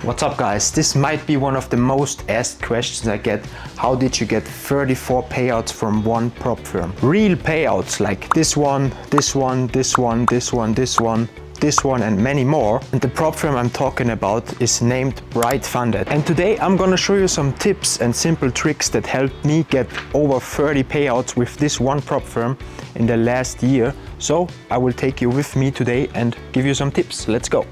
What's up guys, this might be one of the most asked questions I get. How did you get 34 payouts from one prop firm? Real payouts like this one, this one, this one, this one, this one, this one and many more. And the prop firm I'm talking about is named Bright Funded. And today I'm gonna show you some tips and simple tricks that helped me get over 30 payouts with this one prop firm in the last year. So I will take you with me today and give you some tips. Let's go.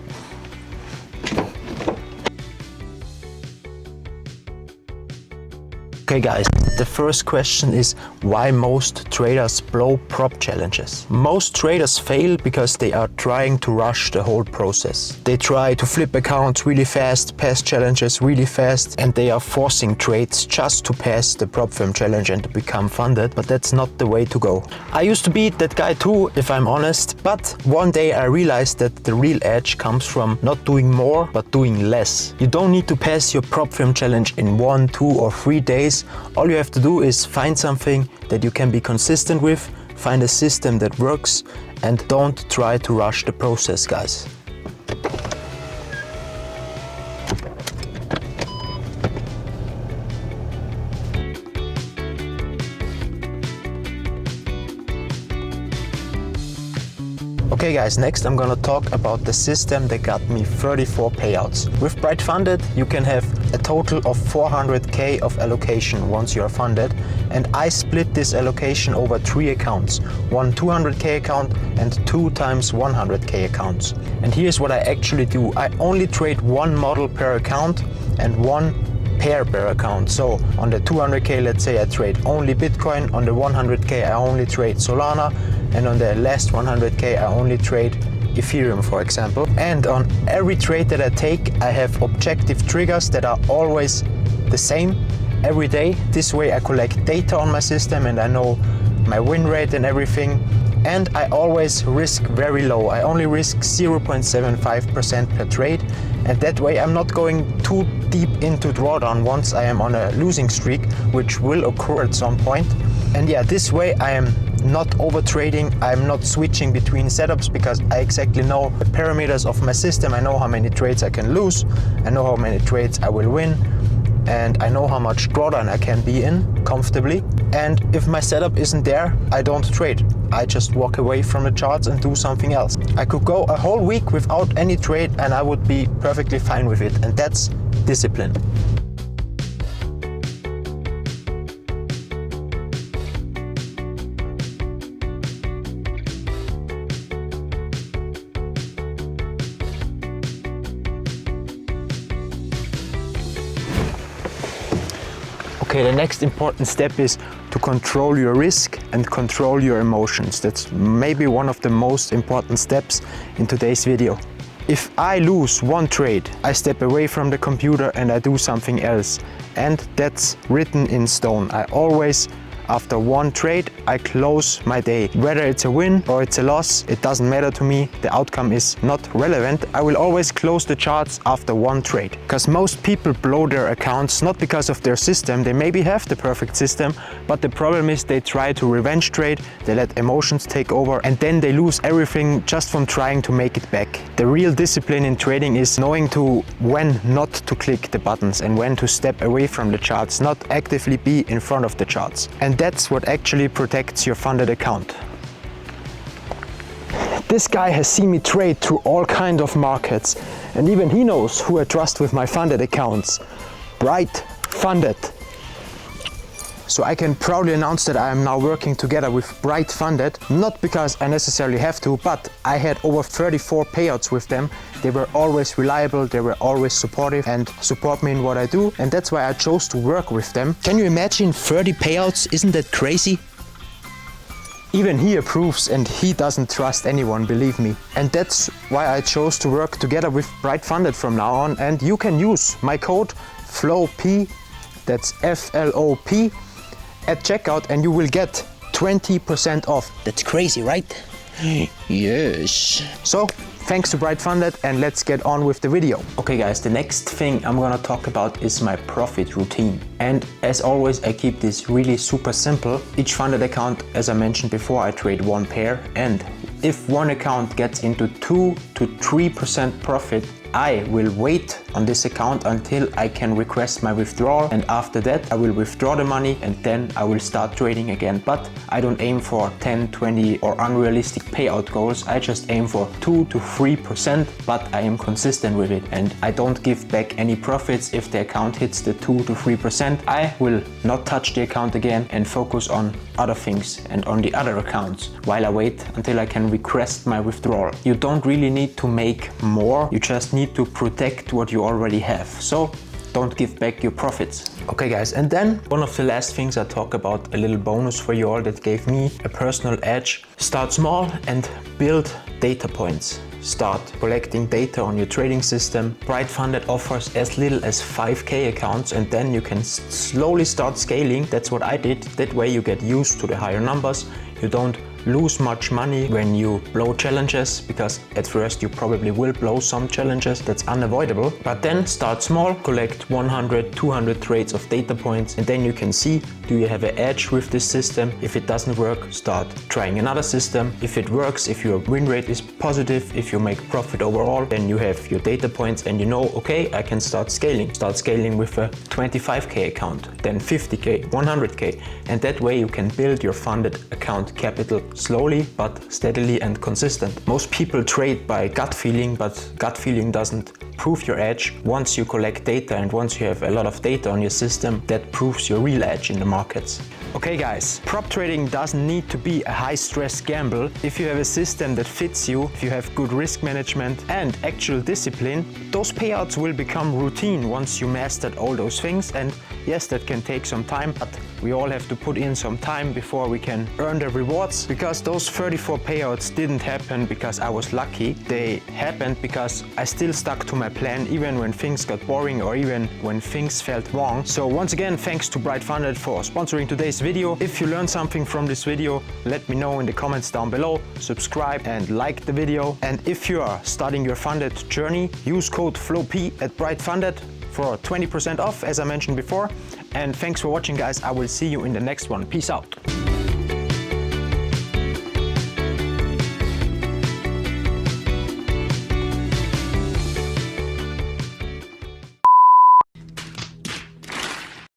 Okay guys, the first question is why most traders blow prop challenges. Most traders fail because they are trying to rush the whole process. They try to flip accounts really fast, pass challenges really fast, and they are forcing trades just to pass the prop firm challenge and to become funded, but that's not the way to go. I used to be that guy too, if I'm honest, but one day I realized that the real edge comes from not doing more, but doing less. You don't need to pass your prop firm challenge in 1, 2 or 3 days. All you have to do is find something that you can be consistent with, find a system that works, and don't try to rush the process, guys. Okay guys, next I'm gonna talk about the system that got me 34 payouts. With Bright Funded, you can have a total of 400k of allocation once you are funded, and I split this allocation over 3 accounts, one 200k account and 2 times 100k accounts. And here's what I actually do. I only trade one model per account and one pair per account. So on the 200k, let's say I trade only Bitcoin, on the 100k I only trade Solana, and on the last 100k I only trade Ethereum, for example. And on every trade that I take, I have objective triggers that are always the same every day. This way I collect data on my system and I know my win rate and everything. And I always risk very low. I only risk 0.75% per trade, and that way I'm not going too deep into drawdown once I am on a losing streak, which will occur at some point. And yeah, this way I am not over trading, I'm not switching between setups, because I exactly know the parameters of my system. I know how many trades I can lose, I know how many trades I will win, and I know how much drawdown I can be in comfortably. And if my setup isn't there, I don't trade. I just walk away from the charts and do something else. I could go a whole week without any trade and I would be perfectly fine with it, and that's discipline. Okay, the next important step is to control your risk and control your emotions. That's maybe one of the most important steps in today's video. If I lose one trade, I step away from the computer and I do something else. And that's written in stone. I always, after one trade, I close my day. Whether it's a win or it's a loss, it doesn't matter to me. The outcome is not relevant. I will always close the charts after one trade. Because most people blow their accounts not because of their system. They maybe have the perfect system, but the problem is they try to revenge trade, they let emotions take over, and then they lose everything just from trying to make it back. The real discipline in trading is knowing when not to click the buttons and when to step away from the charts, not actively be in front of the charts. And that's what actually protects your funded account. This guy has seen me trade through all kinds of markets, and even he knows who I trust with my funded accounts. Bright Funded. So I can proudly announce that I am now working together with Bright Funded, not because I necessarily have to, but I had over 34 payouts with them. They were always reliable, they were always supportive and support me in what I do, and that's why I chose to work with them. Can you imagine 30 payouts? Isn't that crazy? Even he approves, and he doesn't trust anyone, believe me. And that's why I chose to work together with Bright Funded from now on. And you can use my code Flo Piesch, that's FLOP, at checkout, and you will get 20% off. That's crazy, right? Yes. So thanks to Bright Funded, and let's get on with the video. Okay guys, the next thing I'm gonna talk about is my profit routine. And as always, I keep this really super simple. Each funded account, as I mentioned before, I trade one pair, and if one account gets into 2 to 3% profit, I will wait on this account until I can request my withdrawal, and after that I will withdraw the money and then I will start trading again. But I don't aim for 10, 20 or unrealistic payout goals. I just aim for 2 to 3%, but I am consistent with it and I don't give back any profits if the account hits the 2 to 3%. I will not touch the account again and focus on other things and on the other accounts while I wait until I can request my withdrawal. You don't really need to make more, you just need to protect what you already have. So don't give back your profits. Okay guys, and then one of the last things I talk about, a little bonus for you all that gave me a personal edge. Start small and build data points. Start collecting data on your trading system. Bright Funded offers as little as 5k accounts and then you can slowly start scaling. That's what I did. That way you get used to the higher numbers. You don't lose much money when you blow challenges, because at first you probably will blow some challenges, that's unavoidable. But then start small, collect 100, 200 trades of data points and then you can see, do you have an edge with this system? If it doesn't work, start trying another system. If it works, if your win rate is positive, if you make profit overall, then you have your data points and you know, okay, I can start scaling. Start scaling with a 25k account, then 50k, 100k, and that way you can build your funded account capital slowly but steadily and consistent. Most people trade by gut feeling, but gut feeling doesn't prove your edge. Once you collect data and once you have a lot of data on your system, that proves your real edge in the markets. Okay guys, prop trading doesn't need to be a high stress gamble. If you have a system that fits you, if you have good risk management and actual discipline, those payouts will become routine once you mastered all those things. And yes, that can take some time, but we all have to put in some time before we can earn the rewards. Because those 34 payouts didn't happen because I was lucky. They happened because I still stuck to my plan even when things got boring or even when things felt wrong. So once again, thanks to Bright Funded for sponsoring today's video. If you learned something from this video, let me know in the comments down below. Subscribe and like the video. And if you are starting your funded journey, use code FLOP at Bright Funded for 20% off, as I mentioned before. And thanks for watching guys. I will see you in the next one. Peace out.